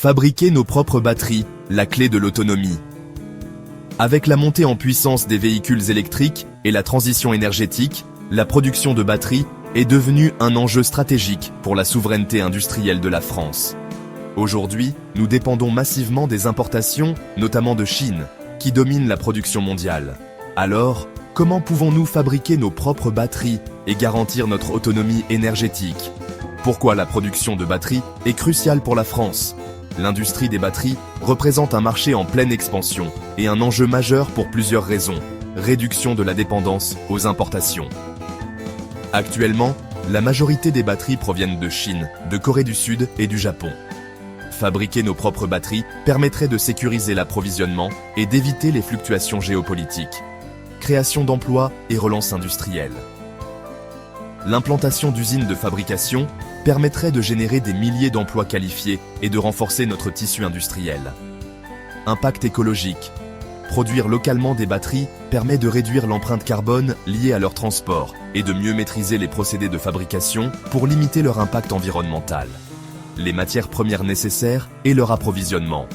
Fabriquer nos propres batteries, la clé de l'autonomie. Avec la montée en puissance des véhicules électriques et la transition énergétique, la production de batteries est devenue un enjeu stratégique pour la souveraineté industrielle de la France. Aujourd'hui, nous dépendons massivement des importations, notamment de Chine, qui dominent la production mondiale. Alors, comment pouvons-nous fabriquer nos propres batteries et garantir notre autonomie énergétique? Pourquoi la production de batteries est cruciale pour la France? L'industrie des batteries représente un marché en pleine expansion et un enjeu majeur pour plusieurs raisons. Réduction de la dépendance aux importations. Actuellement, la majorité des batteries proviennent de Chine, de Corée du Sud et du Japon. Fabriquer nos propres batteries permettrait de sécuriser l'approvisionnement et d'éviter les fluctuations géopolitiques. Création d'emplois et relance industrielle. L'implantation d'usines de fabrication permettrait de générer des milliers d'emplois qualifiés et de renforcer notre tissu industriel. Impact écologique. Produire localement des batteries permet de réduire l'empreinte carbone liée à leur transport et de mieux maîtriser les procédés de fabrication pour limiter leur impact environnemental. Les matières premières nécessaires et leur approvisionnement.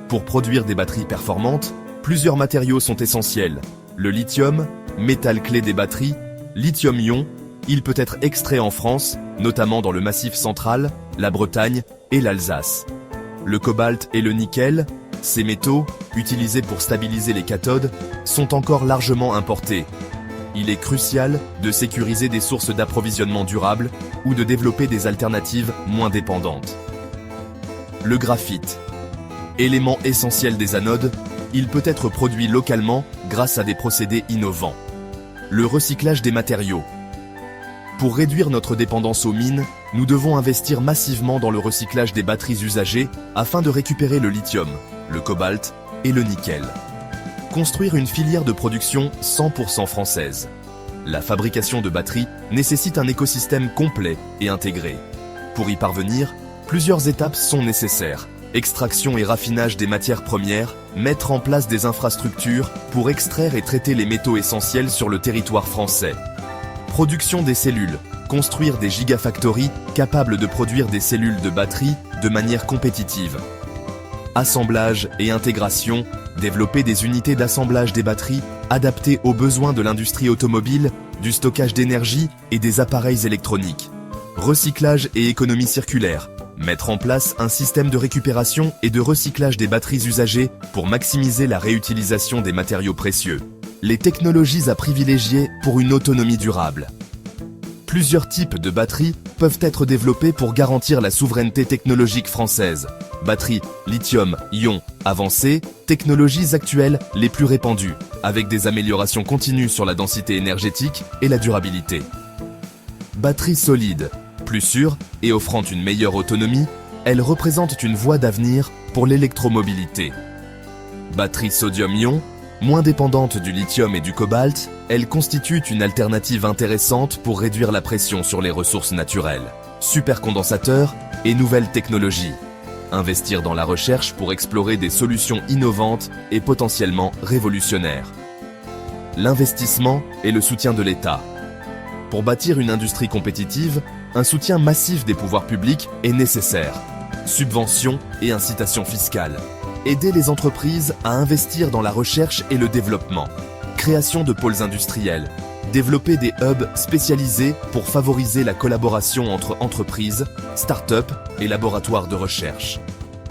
Pour produire des batteries performantes, plusieurs matériaux sont essentiels. Le lithium, métal clé des batteries, lithium-ion, il peut être extrait en France, notamment dans le Massif central, la Bretagne et l'Alsace. Le cobalt et le nickel, ces métaux, utilisés pour stabiliser les cathodes, sont encore largement importés. Il est crucial de sécuriser des sources d'approvisionnement durables ou de développer des alternatives moins dépendantes. Le graphite. Élément essentiel des anodes, il peut être produit localement grâce à des procédés innovants. Le recyclage des matériaux. Pour réduire notre dépendance aux mines, nous devons investir massivement dans le recyclage des batteries usagées afin de récupérer le lithium, le cobalt et le nickel. Construire une filière de production 100% française. La fabrication de batteries nécessite un écosystème complet et intégré. Pour y parvenir, plusieurs étapes sont nécessaires. Extraction et raffinage des matières premières, mettre en place des infrastructures pour extraire et traiter les métaux essentiels sur le territoire français. Production des cellules, construire des gigafactories capables de produire des cellules de batterie de manière compétitive. Assemblage et intégration, développer des unités d'assemblage des batteries adaptées aux besoins de l'industrie automobile, du stockage d'énergie et des appareils électroniques. Recyclage et économie circulaire, mettre en place un système de récupération et de recyclage des batteries usagées pour maximiser la réutilisation des matériaux précieux. Les technologies à privilégier pour une autonomie durable. Plusieurs types de batteries peuvent être développés pour garantir la souveraineté technologique française. Batteries lithium-ion avancées, technologies actuelles les plus répandues, avec des améliorations continues sur la densité énergétique et la durabilité. Batteries solides, plus sûres et offrant une meilleure autonomie, elles représentent une voie d'avenir pour l'électromobilité. Batteries sodium-ion, moins dépendantes du lithium et du cobalt, elles constituent une alternative intéressante pour réduire la pression sur les ressources naturelles. Supercondensateurs et nouvelles technologies. Investir dans la recherche pour explorer des solutions innovantes et potentiellement révolutionnaires. L'investissement et le soutien de l'État. Pour bâtir une industrie compétitive, un soutien massif des pouvoirs publics est nécessaire. Subventions et incitations fiscales. Aider les entreprises à investir dans la recherche et le développement. Création de pôles industriels. Développer des hubs spécialisés pour favoriser la collaboration entre entreprises, start-up et laboratoires de recherche.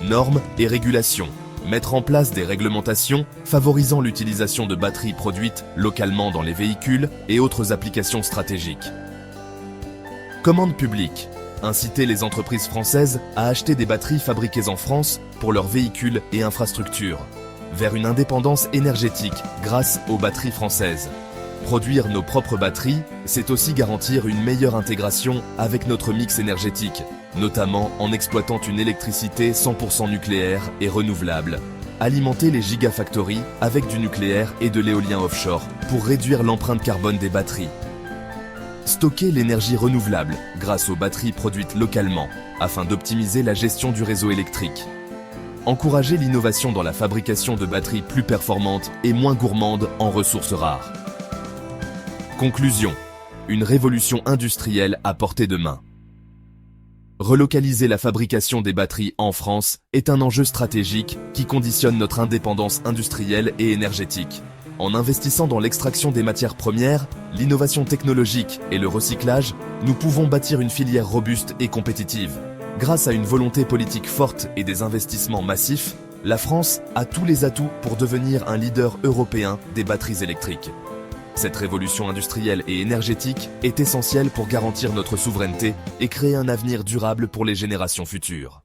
Normes et régulations. Mettre en place des réglementations favorisant l'utilisation de batteries produites localement dans les véhicules et autres applications stratégiques. Commande publique. Inciter les entreprises françaises à acheter des batteries fabriquées en France pour leurs véhicules et infrastructures, vers une indépendance énergétique grâce aux batteries françaises. Produire nos propres batteries, c'est aussi garantir une meilleure intégration avec notre mix énergétique, notamment en exploitant une électricité 100% nucléaire et renouvelable. Alimenter les gigafactories avec du nucléaire et de l'éolien offshore pour réduire l'empreinte carbone des batteries. Stocker l'énergie renouvelable grâce aux batteries produites localement afin d'optimiser la gestion du réseau électrique. Encourager l'innovation dans la fabrication de batteries plus performantes et moins gourmandes en ressources rares. Conclusion. Une révolution industrielle à portée de main. Relocaliser la fabrication des batteries en France est un enjeu stratégique qui conditionne notre indépendance industrielle et énergétique. En investissant dans l'extraction des matières premières, l'innovation technologique et le recyclage, nous pouvons bâtir une filière robuste et compétitive. Grâce à une volonté politique forte et des investissements massifs, la France a tous les atouts pour devenir un leader européen des batteries électriques. Cette révolution industrielle et énergétique est essentielle pour garantir notre souveraineté et créer un avenir durable pour les générations futures.